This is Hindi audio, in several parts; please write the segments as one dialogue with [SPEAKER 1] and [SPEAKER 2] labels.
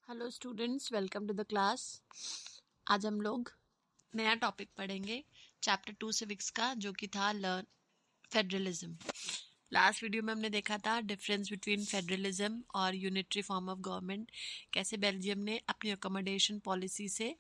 [SPEAKER 1] Hello students, welcome to the class. आज हम लोग नया टॉपिक पढ़ेंगे चैप्टर 2 सिविक्स का, जो कि था लर्न फेडरलिज्म। लास्ट वीडियो में हमने देखा था डिफरेंस बिटवीन फेडरलिज्म और यूनिटरी फॉर्म ऑफ गवर्नमेंट, कैसे बेल्जियम ने अपनी अकोमोडेशन पॉलिसी से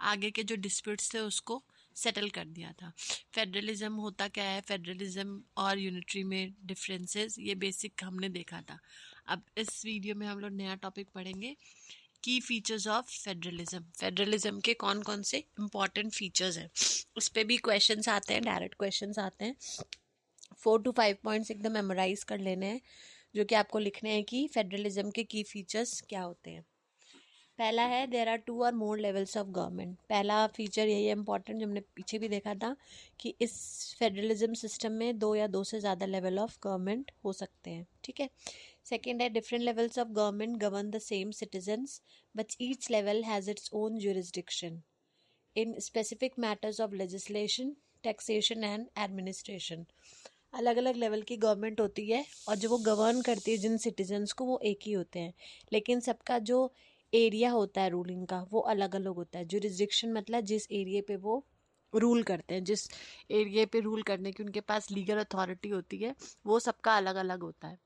[SPEAKER 1] आगे के जो डिस्प्यूट्स थे उसको सेटल कर दिया था। फेडरलिज्म होता क्या है, फेडरलिज्म और यूनिटरी में डिफरेंसेस, ये बेसिक हमने देखा था। अब इस वीडियो में हम लोग नया टॉपिक पढ़ेंगे, की फीचर्स ऑफ फेडरलिज्म। फेडरलिज्म के कौन कौन से इंपॉर्टेंट फीचर्स हैं, उस पर भी क्वेश्चंस आते हैं, डायरेक्ट क्वेश्चंस आते हैं। 4 to 5 पॉइंट्स एकदम मेमोराइज कर लेने हैं, जो कि आपको लिखने हैं कि फेडरलिज्म के की फीचर्स क्या होते हैं। पहला है देयर आर 2 और मोर लेवल्स ऑफ गवर्नमेंट। पहला फीचर यही है इंपॉर्टेंट, जो हमने पीछे भी देखा था कि इस फेडरलिज्म सिस्टम में 2 या 2 से ज़्यादा लेवल ऑफ गवर्नमेंट हो सकते हैं। ठीक है। सेकेंड है different levels of government govern the same citizens but each level has its own jurisdiction in specific matters of legislation, taxation and administration. अलग अलग लेवल की गवर्नमेंट होती है और जो वो गवर्न करती है जिन सिटीजन्स को, वो एक ही होते हैं, लेकिन सबका जो एरिया होता है रूलिंग का वो अलग अलग होता है। जुरिस्डिक्शन मतलब जिस एरिया पे वो रूल करते हैं, जिस एरिया पे रूल करने की उनके पास लीगल अथॉरिटी होती है, वो सबका अलग अलग होता है।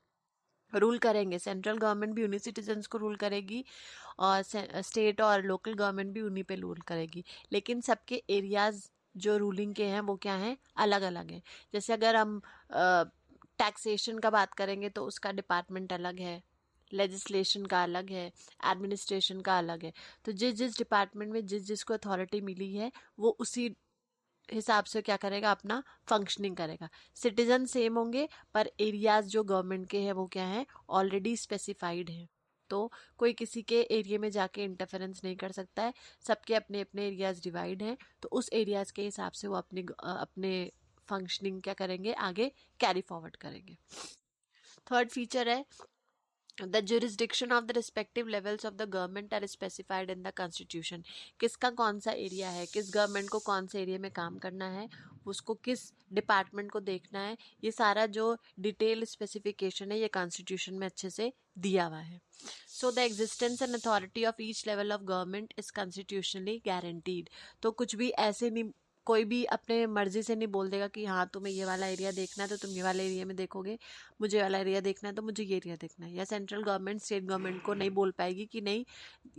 [SPEAKER 1] रूल करेंगे, सेंट्रल गवर्नमेंट भी उन्हीं सिटीजन्स को रूल करेगी और स्टेट और लोकल गवर्नमेंट भी उन्हीं पे रूल करेगी, लेकिन सबके एरियाज जो रूलिंग के हैं वो क्या हैं, अलग अलग हैं। जैसे अगर हम टैक्सेशन का बात करेंगे तो उसका डिपार्टमेंट अलग है, लेजिस्लेशन का अलग है, एडमिनिस्ट्रेशन का अलग है। तो जिस जिस डिपार्टमेंट में जिस जिसको अथॉरिटी मिली है वो उसी हिसाब से क्या करेगा, अपना फंक्शनिंग करेगा। सिटीजन सेम होंगे पर एरियाज जो गवर्नमेंट के हैं वो क्या है, ऑलरेडी स्पेसिफाइड है। तो कोई किसी के एरिया में जाके इंटरफेरेंस नहीं कर सकता है, सबके अपने अपने एरियाज डिवाइड हैं, तो उस एरियाज के हिसाब से वो अपने फंक्शनिंग क्या करेंगे, आगे कैरी फॉरवर्ड करेंगे। थर्ड फीचर है The jurisdiction of the respective levels of the government are specified in the constitution। किसका कौन सा एरिया है, किस गवर्नमेंट को कौन से एरिया में काम करना है, उसको किस डिपार्टमेंट को देखना है, ये सारा जो डिटेल स्पेसिफिकेशन है ये कॉन्स्टिट्यूशन में अच्छे से दिया हुआ है। So the existence and authority of each level of government is constitutionally guaranteed. तो कुछ भी ऐसे नहीं, कोई भी अपने मर्जी से नहीं बोल देगा कि हाँ तुम्हें ये वाला एरिया देखना है तो तुम ये वाला एरिया में देखोगे, मुझे वाला एरिया देखना है तो मुझे ये एरिया देखना है। या सेंट्रल गवर्नमेंट स्टेट गवर्नमेंट को नहीं बोल पाएगी कि नहीं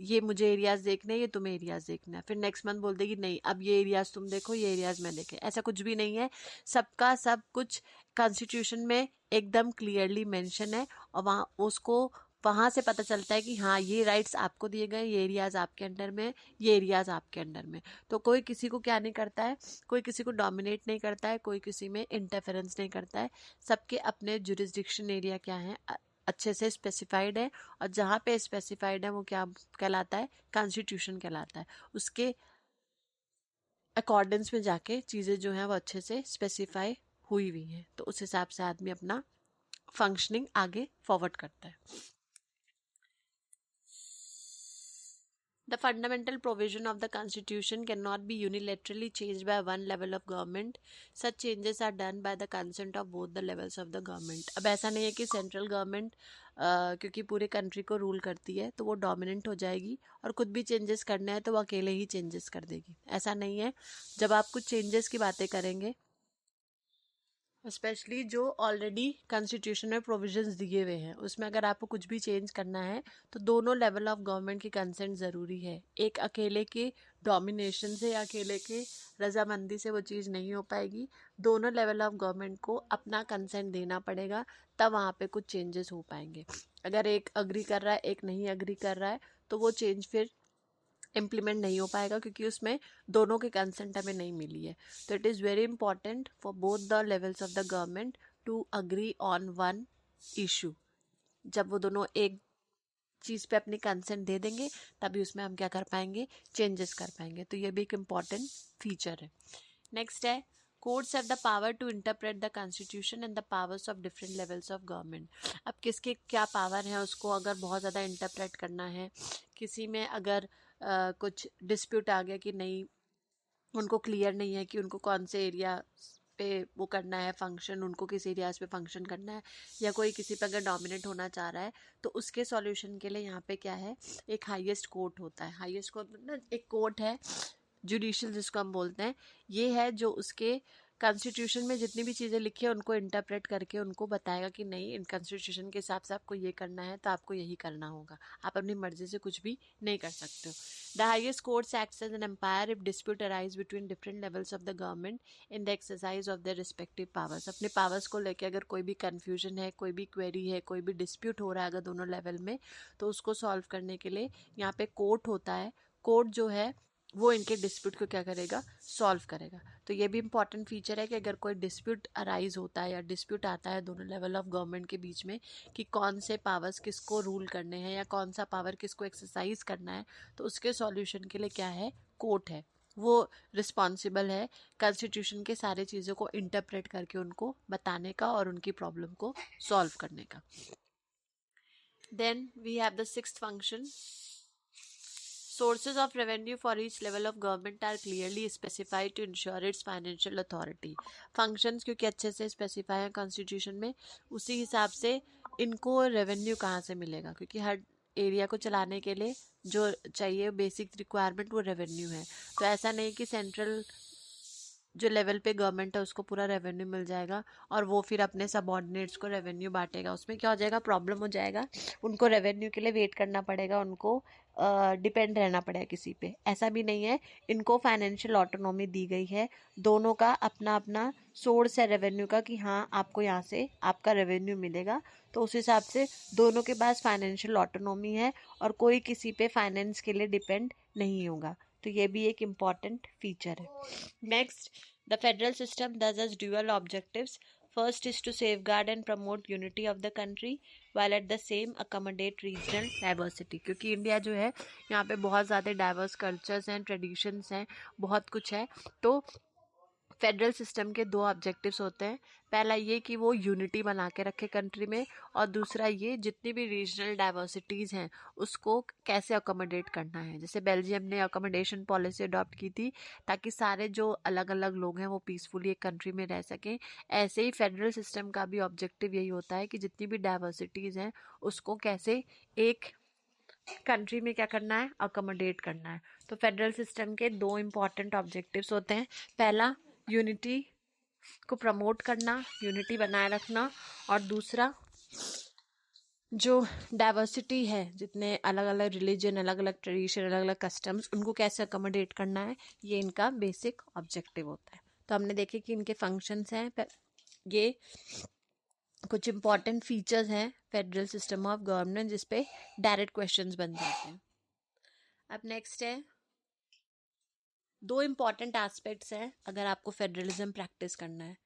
[SPEAKER 1] ये मुझे एरियाज देखने हैं, ये तुम्हें एरियाज देखना है, फिर नेक्स्ट मंथ बोल देगी नहीं अब ये एरियाज तुम देखो, ये एरियाज मैं देखे। ऐसा कुछ भी नहीं है, सबका सब कुछ कॉन्स्टिट्यूशन में एकदम क्लियरली मेंशन है और वहां से पता चलता है कि हाँ ये राइट्स आपको दिए गए, ये एरियाज आपके अंडर में, ये एरियाज आपके अंडर में। तो कोई किसी को क्या नहीं करता है, कोई किसी को डोमिनेट नहीं करता है, कोई किसी में इंटरफेरेंस नहीं करता है। सबके अपने जुरिस्डिक्शन एरिया क्या है, अच्छे से स्पेसिफाइड है, और जहाँ पे स्पेसिफाइड है वो क्या कहलाता है, कॉन्स्टिट्यूशन कहलाता है। उसके अकॉर्डेंस में जाके चीज़ें जो हैं वो अच्छे से स्पेसिफाई हुई हुई हैं, तो उस हिसाब से आदमी अपना फंक्शनिंग आगे फॉरवर्ड करता है। The fundamental provision of the Constitution cannot be unilaterally changed by one level of government. Such changes are done by the consent of both the levels of the government. अब ऐसा नहीं है कि सेंट्रल गवर्नमेंट क्योंकि पूरे कंट्री को रूल करती है तो वो डोमिनेंट हो जाएगी और खुद भी चेंजेस करना है तो वो अकेले ही चेंजेस कर देगी, ऐसा नहीं है। जब आप कुछ चेंजेस की बातें करेंगे, स्पेशली जो ऑलरेडी कॉन्स्टिट्यूशन में प्रोविजंस दिए हुए हैं, उसमें अगर आपको कुछ भी चेंज करना है तो दोनों लेवल ऑफ गवर्नमेंट की कंसेंट ज़रूरी है। एक अकेले के डोमिनेशन से या अकेले के रजामंदी से वो चीज़ नहीं हो पाएगी, दोनों लेवल ऑफ गवर्नमेंट को अपना कंसेंट देना पड़ेगा, तब वहाँ पे कुछ चेंजेस हो पाएंगे। अगर एक अग्री कर रहा है एक नहीं अग्री कर रहा है तो वो चेंज फिर इम्प्लीमेंट नहीं हो पाएगा, क्योंकि उसमें दोनों के कंसेंट हमें नहीं मिली है। तो it is very important for both the levels of the government to agree on one issue. जब वो दोनों एक चीज़ पे अपनी कंसेंट दे देंगे तभी उसमें हम क्या कर पाएंगे, चेंजेस कर पाएंगे। तो ये भी एक इम्पॉर्टेंट फीचर है। नेक्स्ट है courts have the power to interpret the constitution and the powers of different levels of government. अब किसके क्या पावर है, उसको अगर बहुत ज़्यादा इंटरप्रेट करना है, किसी में अगर कुछ डिस्प्यूट आ गया कि नहीं, उनको क्लियर नहीं है कि उनको कौन से एरिया पे वो करना है फंक्शन, उनको किसी एरियाज पे फंक्शन करना है, या कोई किसी पे अगर डोमिनेट होना चाह रहा है तो उसके सॉल्यूशन के लिए यहाँ पे क्या है, एक हाईएस्ट कोर्ट होता है। हाईएस्ट कोर्ट मतलब एक कोर्ट है, जुडिशियल जिसको हम बोलते हैं, ये है जो उसके कॉन्स्टिट्यूशन में जितनी भी चीज़ें लिखी है उनको इंटरप्रेट करके उनको बताएगा कि नहीं, इन कॉन्स्टिट्यूशन के हिसाब से आपको ये करना है तो आपको यही करना होगा, आप अपनी मर्जी से कुछ भी नहीं कर सकते हो। The highest courts acts as an umpire if dispute arise between different levels of the government in the exercise of their respective powers. अपने पावर्स को लेकर अगर कोई भी कन्फ्यूजन है, कोई भी क्वेरी है, कोई भी डिस्प्यूट हो रहा है अगर दोनों लेवल में, तो उसको सॉल्व करने के लिए यहाँ पे कोर्ट होता है। कोर्ट जो है वो इनके डिस्प्यूट को क्या करेगा, सॉल्व करेगा। तो ये भी इंपॉर्टेंट फीचर है कि अगर कोई डिस्प्यूट अराइज होता है या डिस्प्यूट आता है दोनों लेवल ऑफ गवर्नमेंट के बीच में कि कौन से पावर्स किसको रूल करने हैं या कौन सा पावर किसको एक्सरसाइज करना है, तो उसके सॉल्यूशन के लिए क्या है, कोर्ट है, वो रिस्पॉन्सिबल है कॉन्स्टिट्यूशन के सारे चीज़ों को इंटरप्रेट करके उनको बताने का और उनकी प्रॉब्लम को सॉल्व करने का। Then we have the sixth function. Sources of revenue for each level of government are clearly specified to ensure its financial authority. Functions क्योंकि अच्छे से स्पेसिफाई है कॉन्स्टिट्यूशन में, उसी हिसाब से इनको रेवेन्यू कहाँ से मिलेगा, क्योंकि हर एरिया को चलाने के लिए जो चाहिए बेसिक रिक्वायरमेंट वो रेवेन्यू है। तो ऐसा नहीं कि सेंट्रल जो लेवल पे गवर्नमेंट है उसको पूरा रेवेन्यू मिल जाएगा और वो फिर अपने सबऑर्डिनेट्स को रेवेन्यू बांटेगा। उसमें क्या हो जाएगा, प्रॉब्लम हो जाएगा, उनको रेवेन्यू के लिए वेट करना पड़ेगा, उनको डिपेंड रहना पड़ेगा किसी पे। ऐसा भी नहीं है, इनको फाइनेंशियल ऑटोनॉमी दी गई है, दोनों का अपना अपना सोर्स है रेवेन्यू का कि हाँ आपको यहाँ से आपका रेवेन्यू मिलेगा। तो उस हिसाब से दोनों के पास फाइनेंशियल ऑटोनॉमी है और कोई किसी पे फाइनेंस के लिए डिपेंड नहीं होगा। तो ये भी एक इम्पॉर्टेंट फीचर है। Next, the federal system does has dual objectives. First is to safeguard and promote unity of the country while at the same accommodate regional diversity. क्योंकि इंडिया जो है यहाँ पे बहुत ज़्यादा डाइवर्स कल्चर्स हैं, ट्रेडिशंस हैं, बहुत कुछ है। तो फेडरल सिस्टम के दो ऑब्जेक्टिव्स होते हैं, पहला ये कि वो यूनिटी बना के रखे कंट्री में, और दूसरा ये जितनी भी रीजनल डाइवर्सिटीज़ हैं उसको कैसे अकोमोडेट करना है। जैसे बेल्जियम ने अकोमोडेशन पॉलिसी अडॉप्ट की थी ताकि सारे जो अलग अलग लोग हैं वो पीसफुली एक कंट्री में रह सकें, ऐसे ही फेडरल सिस्टम का भी ऑब्जेक्टिव यही होता है कि जितनी भी डाइवर्सिटीज़ हैं उसको कैसे एक कंट्री में क्या करना है, अकोमोडेट करना है। तो फेडरल सिस्टम के दो इम्पॉर्टेंट ऑब्जेक्टिव्स होते हैं, पहला यूनिटी को प्रमोट करना, यूनिटी बनाए रखना, और दूसरा जो डाइवर्सिटी है, जितने अलग अलग रिलीजन, अलग अलग ट्रेडिशन, अलग अलग कस्टम्स, उनको कैसे अकोमोडेट करना है, ये इनका बेसिक ऑब्जेक्टिव होता है। तो हमने देखे कि इनके फंक्शंस हैं, ये कुछ इंपॉर्टेंट फीचर्स हैं फेडरल सिस्टम ऑफ गवर्नमेंट जिसपे डायरेक्ट क्वेश्चंस बन जाते हैं। अब नेक्स्ट है, दो इम्पॉर्टेंट एस्पेक्ट्स हैं अगर आपको फेडरलिज्म प्रैक्टिस करना है।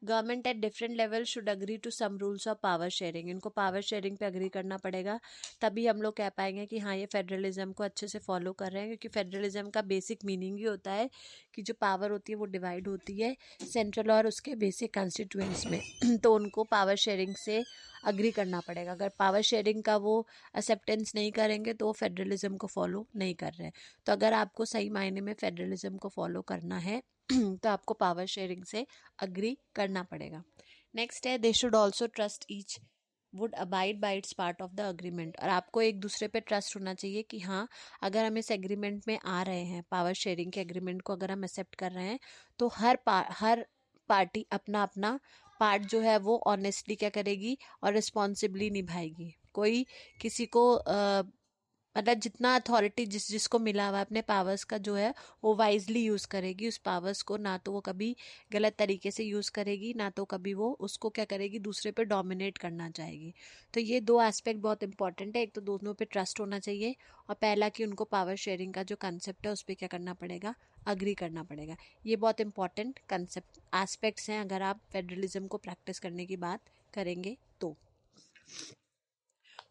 [SPEAKER 1] Government at different level should agree to some rules of power sharing. इनको पावर शेयरिंग पे अग्री करना पड़ेगा, तभी हम लोग कह पाएंगे कि हाँ ये फेडरलिज्म को अच्छे से फॉलो कर रहे हैं, क्योंकि फेडरलिज्म का बेसिक मीनिंग ही होता है कि जो पावर होती है वो डिवाइड होती है सेंट्रल और उसके बेसिक कॉन्स्टिट्यूएंट्स में तो उनको पावर शेयरिंग से अग्री करना पड़ेगा। अगर पावर शेयरिंग का वो एक्सेप्टेंस नहीं करेंगे तो वो फेडरलिज्म को फॉलो नहीं कर रहे हैं। तो अगर आपको सही मायने में फेडरलिज्म को फॉलो करना है तो आपको पावर शेयरिंग से अग्री करना पड़ेगा। नेक्स्ट है, they should also trust each would abide by its part of the agreement. और आपको एक दूसरे पे ट्रस्ट होना चाहिए कि हाँ अगर हम इस एग्रीमेंट में आ रहे हैं, पावर शेयरिंग के एग्रीमेंट को अगर हम एक्सेप्ट कर रहे हैं, तो हर पार्टी अपना अपना पार्ट जो है वो ऑनेस्टली क्या करेगी और रिस्पॉन्सिबली निभाएगी। कोई किसी को मतलब जितना अथॉरिटी जिसको मिला हुआ अपने पावर्स का जो है वो वाइजली यूज़ करेगी उस पावर्स को, ना तो वो कभी गलत तरीके से यूज़ करेगी, ना तो कभी वो उसको क्या करेगी दूसरे पे डोमिनेट करना चाहेगी। तो ये दो एस्पेक्ट बहुत इंपॉर्टेंट है, एक तो दोनों पे ट्रस्ट होना चाहिए, और पहला कि उनको पावर शेयरिंग का जो कंसेप्ट है उस पर क्या करना पड़ेगा, अग्री करना पड़ेगा। ये बहुत इंपॉर्टेंट कंसेप्ट एस्पेक्ट्स हैं अगर आप फेडरलिज्म को प्रैक्टिस करने की बात करेंगे तो।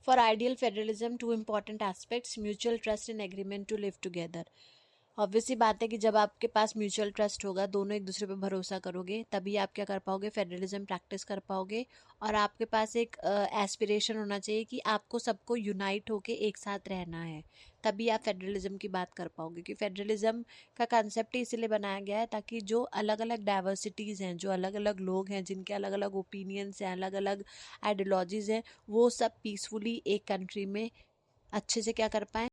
[SPEAKER 1] For ideal federalism, two important aspects: mutual trust and agreement to live together. Obvious सी बात है कि जब आपके पास म्यूचुअल ट्रस्ट होगा, दोनों एक दूसरे पे भरोसा करोगे, तभी आप क्या कर पाओगे, फेडरलिज्म प्रैक्टिस कर पाओगे। और आपके पास एक एस्पिरेशन होना चाहिए कि आपको सबको यूनाइट होके एक साथ रहना है, तभी आप फेडरलिज्म की बात कर पाओगे। क्योंकि फेडरलिज्म का कंसेप्ट ही इसीलिए बनाया गया है ताकि जो अलग अलग डाइवर्सिटीज़ हैं, जो अलग अलग लोग हैं, जिनके अलग अलग ओपिनियंस हैं, अलग अलग आइडियोलॉजीज़ हैं, वो सब पीसफुली एक कंट्री में अच्छे से क्या कर पाएँ,